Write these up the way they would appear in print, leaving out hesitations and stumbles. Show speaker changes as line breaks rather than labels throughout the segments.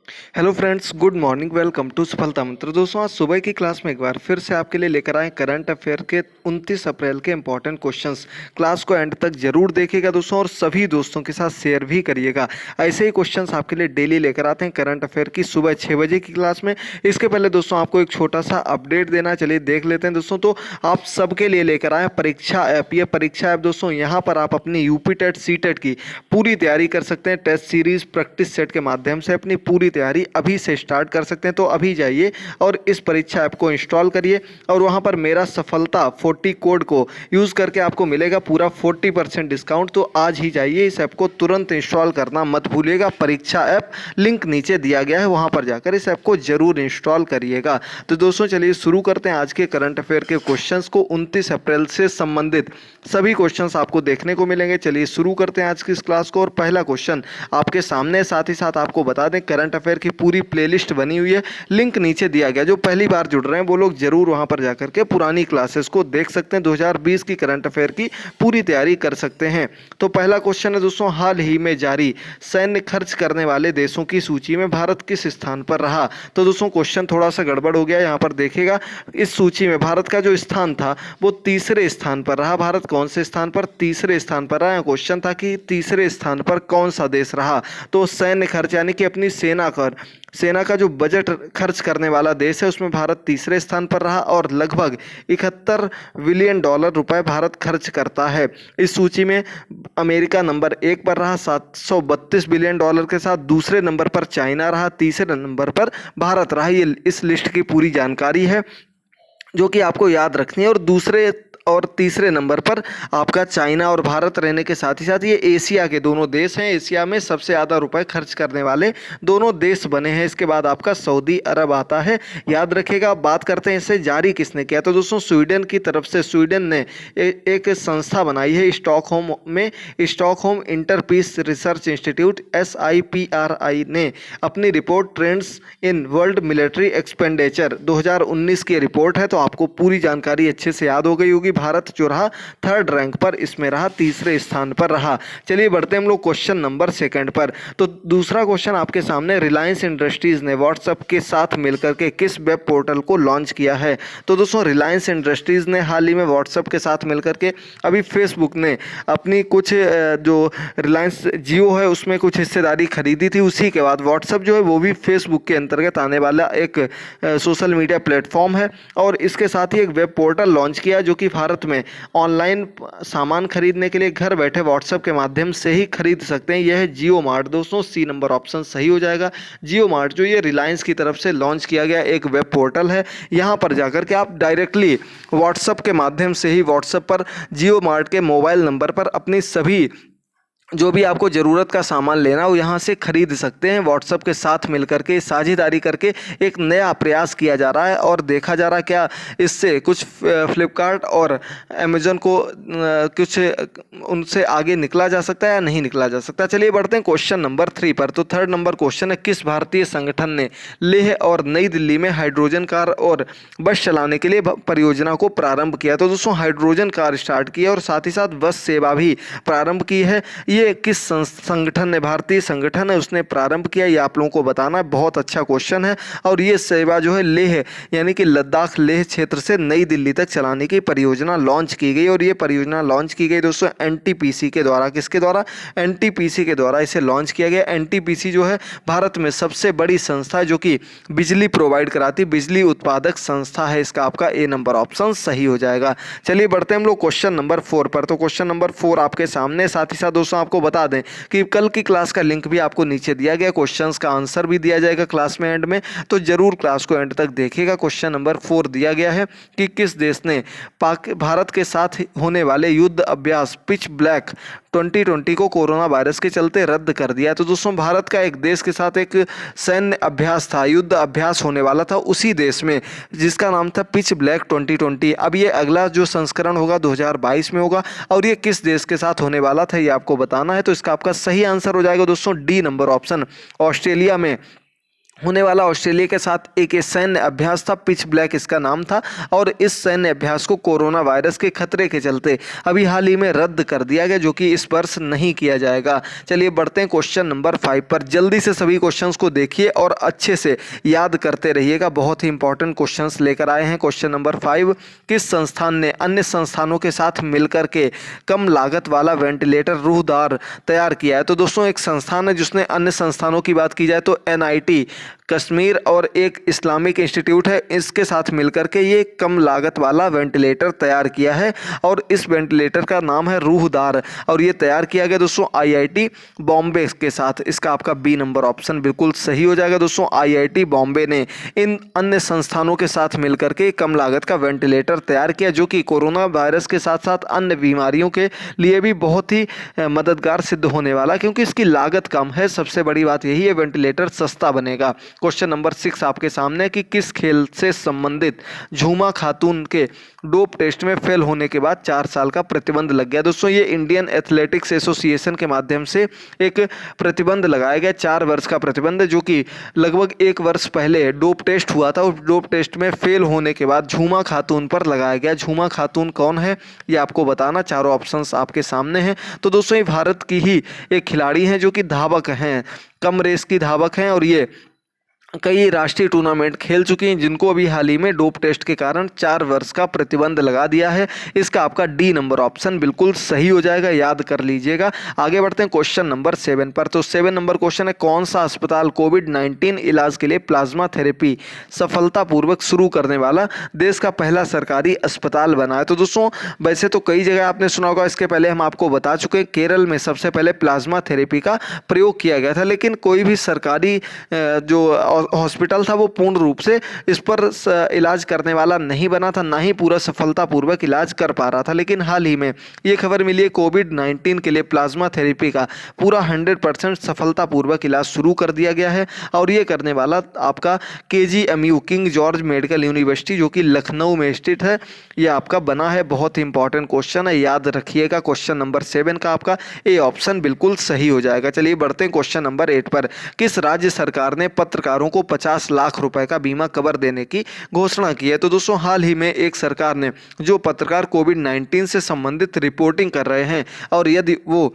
Hello friends, good morning. Welcome to Safalta Mantra. दोस्तों, आज सुबह की क्लास में एक बार फिर से आपके लिए लेकर आए करंट अफेयर के 29 अप्रैल के इंपॉर्टेंट क्वेश्चंस। क्लास को एंड तक जरूर देखिएगा दोस्तों, और सभी दोस्तों के साथ शेयर भी करिएगा। ऐसे ही क्वेश्चंस आपके लिए डेली लेकर आते हैं करंट अफेयर की सुबह 6 बजे की क्लास में। इसके पहले दोस्तों आपको एक छोटा सा अपडेट देना, चलिए देख लेते हैं दोस्तों। तो आप सबके लिए लेकर आए परीक्षा ऐप। ये परीक्षा ऐप दोस्तों, यहाँ पर आप अपनी यूपी टेट सी टेट की पूरी तैयारी कर सकते हैं। टेस्ट सीरीज प्रैक्टिस सेट के माध्यम से अपनी पूरी तैयारी अभी से स्टार्ट कर सकते हैं। तो अभी जाइए और इस परीक्षा ऐप को इंस्टॉल करिए, और वहां पर मेरा सफलता 40 कोड को यूज करके आपको मिलेगा पूरा 40% डिस्काउंट। तो आज ही जाइए, इस ऐप को तुरंत इंस्टॉल करना मत भूलिएगा। परीक्षा ऐप लिंक नीचे दिया गया है, वहां पर जाकर इस ऐप को जरूर इंस्टॉल करिएगा। तो दोस्तों चलिए शुरू करते हैं आज के करंट अफेयर के क्वेश्चंस को। 29 अप्रैल से संबंधित सभी क्वेश्चंस आपको देखने को मिलेंगे। चलिए शुरू करते हैं आज की इस क्लास को। और पहला क्वेश्चन आपके सामने, साथ ही साथ आपको बता दें करंट अफेयर की पूरी प्लेलिस्ट बनी हुई है, लिंक नीचे दिया गया। जो पहली बार जुड़ रहे हैं वो लोग जरूर वहां पर जाकर के पुरानी क्लासेस को देख सकते हैं। 2020 की करंट अफेयर की पूरी तैयारी कर सकते हैं। तो पहला क्वेश्चन है दोस्तों, हाल ही में जारी सैन्य खर्च करने वाले देशों की सूची में भारत किस स्थान पर रहा? तो दोस्तों क्वेश्चन थोड़ा सा गड़बड़ हो गया, यहाँ पर देखिएगा। इस सूची में भारत का जो स्थान था वो तीसरे स्थान पर रहा। भारत कौन से स्थान पर? तीसरे स्थान पर रहा। क्वेश्चन था कि तीसरे स्थान पर कौन सा देश रहा? तो सैन्य खर्च यानी कि अपनी सेना का जो बजट खर्च करने वाला देश है, उसमें भारत तीसरे स्थान पर रहा, और लगभग 71 बिलियन डॉलर रुपए भारत खर्च करता है। इस सूची में अमेरिका नंबर 1 पर रहा 732 बिलियन डॉलर के साथ। दूसरे नंबर पर चाइना रहा, तीसरे नंबर पर भारत रहा। ये इस लिस्ट की पूरी जानकारी है जो कि आपको याद रखनी है। और दूसरे और तीसरे नंबर पर आपका चाइना और भारत रहने के साथ ही साथ ये एशिया के दोनों देश हैं। एशिया में सबसे ज़्यादा रुपए खर्च करने वाले दोनों देश बने हैं। इसके बाद आपका सऊदी अरब आता है, याद रखिएगा। बात करते हैं इसे जारी किसने किया? तो दोस्तों स्वीडन की तरफ से स्वीडन ने एक संस्था बनाई है स्टॉकहोम में, Stockholm inter peace research institute SIPRI ने अपनी report trends in world military expenditure 2019 की रिपोर्ट है। तो आपको पूरी जानकारी अच्छे से याद हो गई होगी। भारत जो रहा 3rd रैंक पर, इसमें रहा तीसरे स्थान पर रहा। चलिए बढ़ते हम लोग क्वेश्चन नंबर 2 पर। तो दूसरा क्वेश्चन आपके सामने, रिलायंस इंडस्ट्रीज ने व्हाट्सएप के साथ मिलकर के किस वेब पोर्टल को लॉन्च किया है? तो दोस्तों रिलायंस इंडस्ट्रीज ने हाल ही में व्हाट्सएप के साथ मिलकर के, अभी फेसबुक ने अपनी कुछ जो रिलायंस जियो है उसमें कुछ हिस्सेदारी खरीदी थी, उसी के बाद व्हाट्सएप जो है वो भी फेसबुक के अंतर्गत आने वाला एक सोशल मीडिया प्लेटफॉर्म है। और इसके साथ ही एक वेब पोर्टल लॉन्च किया जो कि भारत में ऑनलाइन सामान खरीदने के लिए घर बैठे व्हाट्सएप के माध्यम से ही खरीद सकते हैं। यह है जियो मार्ट। दोस्तों सी नंबर ऑप्शन सही हो जाएगा। जियो मार्ट जो ये रिलायंस की तरफ से लॉन्च किया गया एक वेब पोर्टल है। यहाँ पर जाकर के आप डायरेक्टली व्हाट्सएप के माध्यम से ही व्हाट्सएप पर जियो मार्ट के मोबाइल नंबर पर अपनी सभी जो भी आपको ज़रूरत का सामान लेना हो यहाँ से खरीद सकते हैं। व्हाट्सएप के साथ मिलकर के साझेदारी करके एक नया प्रयास किया जा रहा है, और देखा जा रहा है क्या इससे कुछ फ्लिपकार्ट और अमेज़न को कुछ उनसे आगे निकला जा सकता है या नहीं निकला जा सकता। चलिए बढ़ते हैं क्वेश्चन नंबर 3 पर। तो 3rd नंबर क्वेश्चन है, किस भारतीय संगठन ने लेह और नई दिल्ली में हाइड्रोजन कार और बस चलाने के लिए परियोजना को प्रारंभ किया? तो दोस्तों हाइड्रोजन कार स्टार्ट की है और साथ ही साथ बस सेवा भी प्रारंभ की है। ये किस संगठन ने, भारतीय संगठन है, उसने प्रारंभ किया? ये आप लोगों को बताना है। बहुत अच्छा क्वेश्चन है। और ये सेवा जो है लेह यानी कि लद्दाख लेह क्षेत्र से नई दिल्ली तक चलाने की परियोजना लॉन्च की गई। और ये परियोजना लॉन्च की गई दोस्तों NTPC के द्वारा। किसके द्वारा? NTPC के द्वारा इसे लॉन्च किया गया। NTPC जो है भारत में सबसे बड़ी संस्था है जो कि बिजली प्रोवाइड कराती, बिजली उत्पादक संस्था है। इसका आपका A नंबर ऑप्शन सही हो जाएगा। चलिए बढ़ते हैं हम लोग क्वेश्चन नंबर 4 पर। तो क्वेश्चन नंबर 4 आपके सामने, साथ ही साथ दोस्तों आपको बता दें कि कल की क्लास का लिंक भी आपको नीचे दिया गया, क्वेश्चंस का आंसर भी दिया जाएगा क्लास में एंड में, तो जरूर क्लास को एंड तक देखिएगा। क्वेश्चन नंबर 4 दिया गया है कि किस देश ने भारत के साथ होने वाले युद्ध अभ्यास पिच ब्लैक 2020 को कोरोना वायरस के चलते रद्द कर दिया? तो दोस्तों भारत का एक देश के साथ एक सैन्य अभ्यास था, युद्ध अभ्यास होने वाला था उसी देश में, जिसका नाम था पिच ब्लैक 2020। अब ये अगला जो संस्करण होगा 2022 में होगा, और ये किस देश के साथ होने वाला था ये आपको बताना है। तो इसका आपका सही आंसर हो जाएगा दोस्तों D नंबर ऑप्शन, ऑस्ट्रेलिया में होने वाला ऑस्ट्रेलिया के साथ एक सैन्य अभ्यास था। पिच ब्लैक इसका नाम था और इस सैन्य अभ्यास को कोरोना वायरस के खतरे के चलते अभी हाल ही में रद्द कर दिया गया, जो कि इस वर्ष नहीं किया जाएगा। चलिए बढ़ते हैं क्वेश्चन नंबर 5 पर। जल्दी से सभी क्वेश्चंस को देखिए और अच्छे से याद करते रहिएगा, बहुत ही इंपॉर्टेंट क्वेश्चंस लेकर आए हैं। क्वेश्चन नंबर 5, किस संस्थान ने अन्य संस्थानों के साथ मिलकर के कम लागत वाला वेंटिलेटर रूहदार तैयार किया है? तो दोस्तों एक संस्थान है जिसने, अन्य संस्थानों की बात की जाए तो NIT कश्मीर और एक इस्लामिक इंस्टीट्यूट है, इसके साथ मिलकर के ये कम लागत वाला वेंटिलेटर तैयार किया है और इस वेंटिलेटर का नाम है रूहदार और ये तैयार किया गया दोस्तों IIT बॉम्बे के साथ। इसका आपका बी नंबर ऑप्शन बिल्कुल सही हो जाएगा दोस्तों। IIT बॉम्बे ने इन अन्य संस्थानों के साथ मिलकर के कम लागत का वेंटिलेटर तैयार किया, जो कि कोरोना वायरस के साथ साथ अन्य बीमारियों के लिए भी बहुत ही मददगार सिद्ध होने वाला, क्योंकि इसकी लागत कम है। सबसे बड़ी बात यही है, वेंटिलेटर सस्ता बनेगा। क्वेश्चन नंबर 6 आपके सामने कि किस खेल से संबंधित झूमा खातून के डोप टेस्ट में फेल होने के बाद 4 साल का प्रतिबंध लग गया? दोस्तों ये इंडियन एथलेटिक्स एसोसिएशन के माध्यम से एक प्रतिबंध लगाया गया, 4 वर्ष का प्रतिबंध, जो कि लगभग 1 वर्ष पहले डोप टेस्ट हुआ था। उस डोप टेस्ट में फेल होने के बाद झूमा खातून पर लगाया गया। झूमा खातून कौन है ये आपको बताना, चारों ऑप्शंस आपके सामने हैं। तो दोस्तों ये भारत की ही एक खिलाड़ी हैं जो कि धावक हैं, कम रेस की धावक हैं और ये कई राष्ट्रीय टूर्नामेंट खेल चुकी हैं, जिनको अभी हाल ही में डोप टेस्ट के कारण 4 वर्ष का प्रतिबंध लगा दिया है। इसका आपका डी नंबर ऑप्शन बिल्कुल सही हो जाएगा, याद कर लीजिएगा। आगे बढ़ते हैं क्वेश्चन नंबर 7 पर। तो 7 नंबर क्वेश्चन है, कौन सा अस्पताल कोविड-19 इलाज के लिए प्लाज्मा थेरेपी सफलतापूर्वक शुरू करने वाला देश का पहला सरकारी अस्पताल बना है? तो दोस्तों वैसे तो कई जगह आपने सुना होगा, इसके पहले हम आपको बता चुके हैं, केरल में सबसे पहले प्लाज्मा थेरेपी का प्रयोग किया गया था, लेकिन कोई भी सरकारी जो हॉस्पिटल था वो पूर्ण रूप से इस पर इलाज करने वाला नहीं बना था, ना ही पूरा सफलतापूर्वक इलाज कर पा रहा था। लेकिन हाल ही में ये खबर मिली है, कोविड-19 के लिए प्लाज्मा थेरेपी का पूरा 100% सफलतापूर्वक इलाज शुरू कर दिया गया है और ये करने वाला आपका KGMU king George medical university, जो कि लखनऊ में स्थित है, ये आपका बना है। बहुत ही इंपॉर्टेंट क्वेश्चन है, याद रखिएगा। क्वेश्चन नंबर 7 का आपका ए ऑप्शन बिल्कुल सही हो जाएगा। चलिए बढ़ते हैं क्वेश्चन नंबर 8 पर। किस राज्य सरकार ने पत्रकारों को 50 लाख रुपए का बीमा कवर देने की घोषणा की है? तो दोस्तों हाल ही में एक सरकार ने, जो पत्रकार कोविड-19 से संबंधित रिपोर्टिंग कर रहे हैं और यदि वो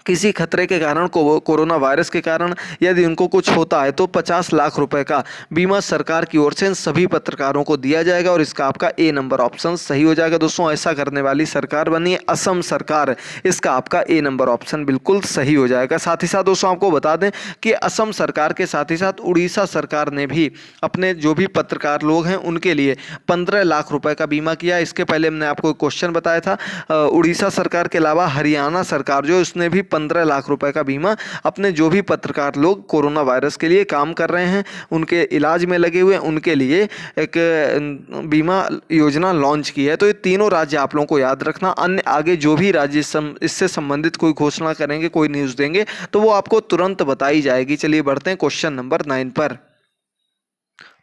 किसी खतरे के कारण कोरोना वायरस के कारण यदि उनको कुछ होता है तो 50 लाख रुपए का बीमा सरकार की ओर से इन सभी पत्रकारों को दिया जाएगा और इसका आपका ए नंबर ऑप्शन सही हो जाएगा। दोस्तों ऐसा करने वाली सरकार बनी है असम सरकार, इसका आपका ए नंबर ऑप्शन बिल्कुल सही हो जाएगा। साथ ही साथ दोस्तों आपको बता दें कि असम सरकार के साथ ही साथ उड़ीसा सरकार ने भी अपने जो भी पत्रकार लोग हैं उनके लिए 15 लाख रुपए का बीमा किया। इसके पहले हमने आपको एक क्वेश्चन बताया था, उड़ीसा सरकार के अलावा हरियाणा सरकार जो उसने भी 15 लाख रुपए का बीमा अपने जो भी पत्रकार लोग कोरोना वायरस के लिए काम कर रहे हैं, उनके इलाज में लगे हुए, उनके लिए एक बीमा योजना लॉन्च की है। तो ये तीनों राज्य आप लोगों को याद रखना। अन्य आगे जो भी राज्य इससे संबंधित कोई घोषणा करेंगे, कोई न्यूज़ देंगे तो वो आपको तुरंत बताई जाएगी। चलिए बढ़ते हैं क्वेश्चन नंबर 9 पर।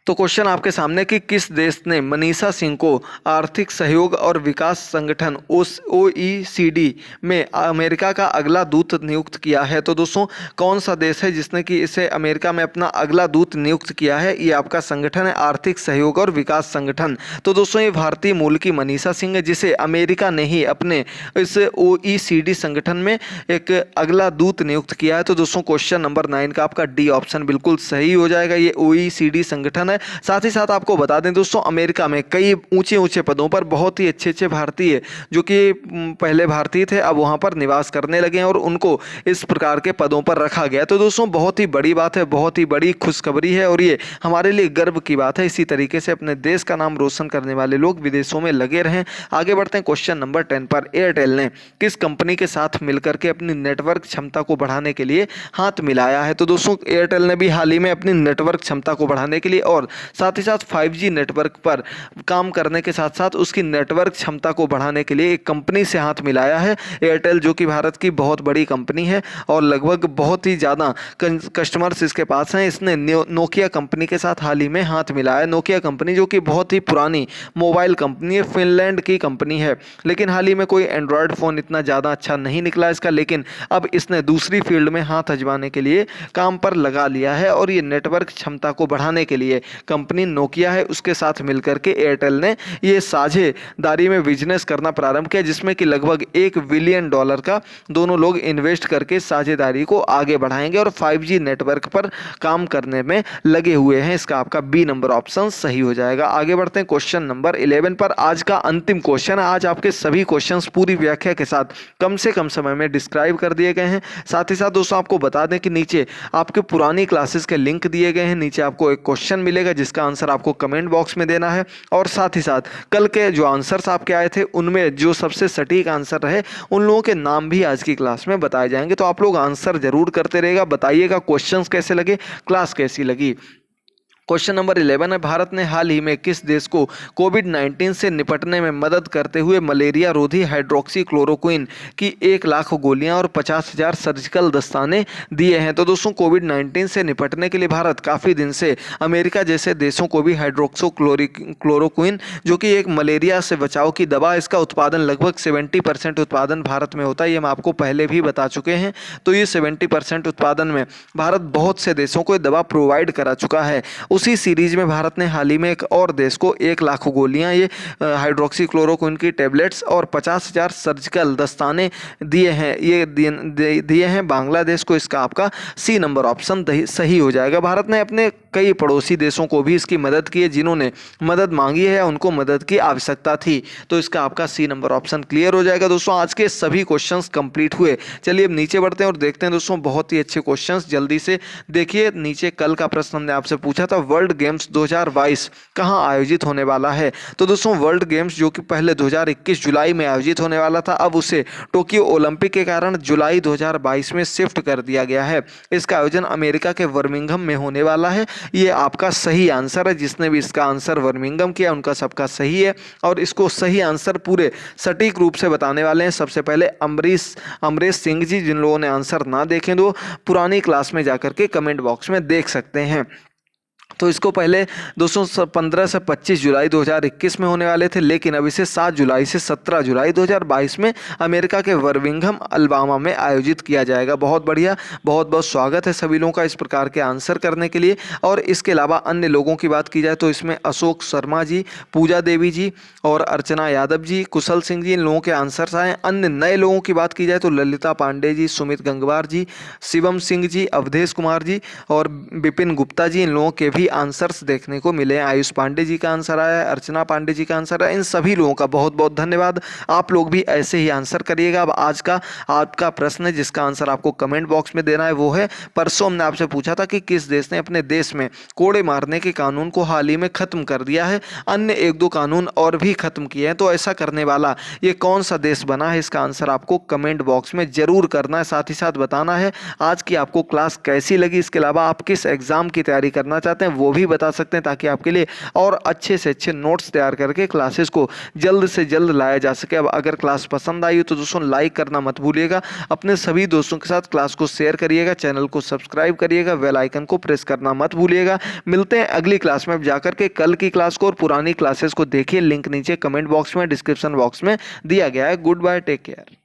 तो क्वेश्चन आपके सामने कि किस देश ने मनीषा सिंह को आर्थिक सहयोग और विकास संगठन OECD में अमेरिका का अगला दूत नियुक्त किया है? तो दोस्तों कौन सा देश है जिसने कि इसे अमेरिका में अपना अगला दूत नियुक्त किया है? ये आपका संगठन है आर्थिक सहयोग और विकास संगठन। तो दोस्तों ये भारतीय मूल की मनीषा सिंह है, जिसे अमेरिका ने ही अपने इस OECD संगठन में एक अगला दूत नियुक्त किया है। तो दोस्तों क्वेश्चन नंबर 9 का आपका डी ऑप्शन बिल्कुल सही हो जाएगा, ये OECD संगठन है। साथ ही साथ आपको बता दें दोस्तों, अमेरिका में कई ऊंचे पदों पर बहुत ही अच्छे भारतीय जो कि पहले भारतीय थे अब वहां पर निवास करने लगे हैं और उनको इस प्रकार के पदों पर रखा गया। तो दोस्तों बहुत ही बड़ी बात है, बहुत ही बड़ी खुशखबरी है और ये हमारे लिए गर्व की बात है। इसी तरीके से अपने देश का नाम रोशन करने वाले लोग विदेशों में लगे रहें। आगे बढ़ते हैं क्वेश्चन नंबर 10 पर। एयरटेल ने किस कंपनी के साथ मिलकर के अपनी नेटवर्क क्षमता को बढ़ाने के लिए हाथ मिलाया है? तो दोस्तों एयरटेल ने भी हाल ही में अपनी नेटवर्क क्षमता को बढ़ाने के लिए और और साथ ही साथ 5G नेटवर्क पर काम करने के साथ साथ उसकी नेटवर्क क्षमता को बढ़ाने के लिए एक कंपनी से हाथ मिलाया है। एयरटेल जो कि भारत की बहुत बड़ी कंपनी है और लगभग बहुत ही ज़्यादा कस्टमर्स इसके पास हैं। इसने नोकिया कंपनी के साथ हाल ही में हाथ मिलाया। नोकिया कंपनी जो कि बहुत ही पुरानी मोबाइल कंपनी है, फिनलैंड की कंपनी है, लेकिन हाल ही में कोई एंड्रॉयड फ़ोन इतना ज़्यादा अच्छा नहीं निकला इसका, लेकिन अब इसने दूसरी फील्ड में हाथ आजमाने के लिए काम पर लगा लिया है और ये नेटवर्क क्षमता को बढ़ाने के लिए कंपनी नोकिया है उसके साथ मिलकर के एयरटेल ने ये साझेदारी में बिजनेस करना प्रारंभ किया, जिसमें कि लगभग $1 बिलियन का दोनों लोग इन्वेस्ट करके साझेदारी को आगे बढ़ाएंगे और 5G नेटवर्क पर काम करने में लगे हुए हैं। इसका आपका बी नंबर ऑप्शन सही हो जाएगा। आगे बढ़ते हैं क्वेश्चन नंबर 11 पर। आज का अंतिम क्वेश्चन है। आज आपके सभी क्वेश्चंस पूरी व्याख्या के साथ कम से कम समय में डिस्क्राइब कर दिए गए हैं। साथ ही साथ दोस्तों आपको बता दें कि नीचे आपके पुरानी क्लासेस के लिंक दिए गए हैं। नीचे आपको एक क्वेश्चन मिलेगा जिसका आंसर आपको कमेंट बॉक्स में देना है और साथ ही साथ कल के जो आंसर्स आपके आए थे उनमें जो सबसे सटीक आंसर रहे उन लोगों के नाम भी आज की क्लास में बताए जाएंगे। तो आप लोग आंसर जरूर करते रहेगा, बताइएगा क्वेश्चंस कैसे लगे, क्लास कैसी लगी। क्वेश्चन नंबर 11 है, भारत ने हाल ही में किस देश को कोविड-19 से निपटने में मदद करते हुए मलेरिया रोधी हाइड्रोक्सी क्लोरोक्विन की 1 लाख गोलियां और 50,000 सर्जिकल दस्ताने दिए हैं। तो दोस्तों कोविड-19 से निपटने के लिए भारत काफ़ी दिन से अमेरिका जैसे देशों को भी हाइड्रोक्सो क्लोरोक्विन जो कि एक मलेरिया से बचाव की दवा, इसका उत्पादन लगभग 70% उत्पादन भारत में होता है। ये हम आपको पहले भी बता चुके हैं। तो ये 70% उत्पादन में भारत बहुत से देशों को दवा प्रोवाइड करा चुका है। उसी सीरीज में भारत ने हाल ही में एक और देश को 1 लाख गोलियां ये हाइड्रोक्सी क्लोरोक्विन की टेबलेट्स और 50,000 सर्जिकल दस्ताने दिए हैं। ये दिए हैं बांग्लादेश को। इसका आपका सी नंबर ऑप्शन सही हो जाएगा। भारत ने अपने कई पड़ोसी देशों को भी इसकी मदद की है जिन्होंने मदद मांगी है या उनको मदद की आवश्यकता थी। तो इसका आपका सी नंबर ऑप्शन क्लियर हो जाएगा। दोस्तों आज के सभी क्वेश्चंस कंप्लीट हुए। चलिए अब नीचे बढ़ते हैं और देखते हैं दोस्तों बहुत ही अच्छे क्वेश्चंस। जल्दी से देखिए नीचे कल का प्रश्न हमने आपसे पूछा था, वर्ल्ड गेम्स 2022 कहां आयोजित होने वाला है। तो दोस्तों वर्ल्ड गेम्स जो कि पहले 2021 जुलाई में आयोजित होने वाला था, अब उसे टोक्यो ओलंपिक के कारण जुलाई 2022 में शिफ्ट कर दिया गया है। इसका आयोजन अमेरिका के बर्मिंघम में होने वाला है। ये आपका सही आंसर है। जिसने भी इसका आंसर बर्मिंघम किया उनका सबका सही है और इसको सही आंसर पूरे सटीक रूप से बताने वाले हैं सबसे पहले अमरीश सिंह जी। जिन लोगों ने आंसर ना देखे तो पुरानी क्लास में जाकर के कमेंट बॉक्स में देख सकते हैं। तो इसको पहले दोस्तों 15 से 25 जुलाई 2021 में होने वाले थे, लेकिन अब इसे 7 जुलाई से 17 जुलाई 2022 में अमेरिका के बर्मिंघम अल्बामा में आयोजित किया जाएगा। बहुत बढ़िया, बहुत बहुत स्वागत है सभी लोगों का इस प्रकार के आंसर करने के लिए। और इसके अलावा अन्य लोगों की बात की जाए तो इसमें अशोक शर्मा जी, पूजा देवी जी और अर्चना यादव जी, कुशल सिंह जी, इन लोगों के आंसर्स आए। अन्य नए लोगों की बात की जाए तो ललिता पांडे जी, सुमित गंगवार जी, शिवम सिंह जी, अवधेश कुमार जी और विपिन गुप्ता जी, इन लोगों के भी आंसर्स देखने को मिले हैं। आयुष पांडे जी का आंसर आया है, अर्चना पांडे जी का आंसर आया। इन सभी लोगों का बहुत बहुत धन्यवाद। आप लोग भी ऐसे ही आंसर करिएगा। अब आज का आपका प्रश्न है जिसका आंसर आपको कमेंट बॉक्स में देना है वो है, परसों हमने आपसे पूछा था कि किस देश ने अपने देश में कोड़े मारने के कानून को हाल ही में खत्म कर दिया है, अन्य 1-2 कानून और भी खत्म किए हैं। तो ऐसा करने वाला ये कौन सा देश बना है, इसका आंसर आपको कमेंट बॉक्स में जरूर करना है। साथ ही साथ बताना है आज की आपको क्लास कैसी लगी। इसके अलावा आप किस एग्जाम की तैयारी करना चाहते हैं वो भी बता सकते हैं, ताकि आपके लिए और अच्छे से अच्छे नोट्स तैयार करके क्लासेस को जल्द से जल्द लाया जा सके। अब अगर क्लास पसंद आई हो तो दोस्तों लाइक करना मत भूलिएगा, अपने सभी दोस्तों के साथ क्लास को शेयर करिएगा, चैनल को सब्सक्राइब करिएगा, बेल आइकन को प्रेस करना मत भूलिएगा। मिलते हैं अगली क्लास में। अब जाकर के कल की क्लास को और पुरानी क्लासेस को देखिए, लिंक नीचे कमेंट बॉक्स में डिस्क्रिप्शन बॉक्स में दिया गया है। Goodbye, take care.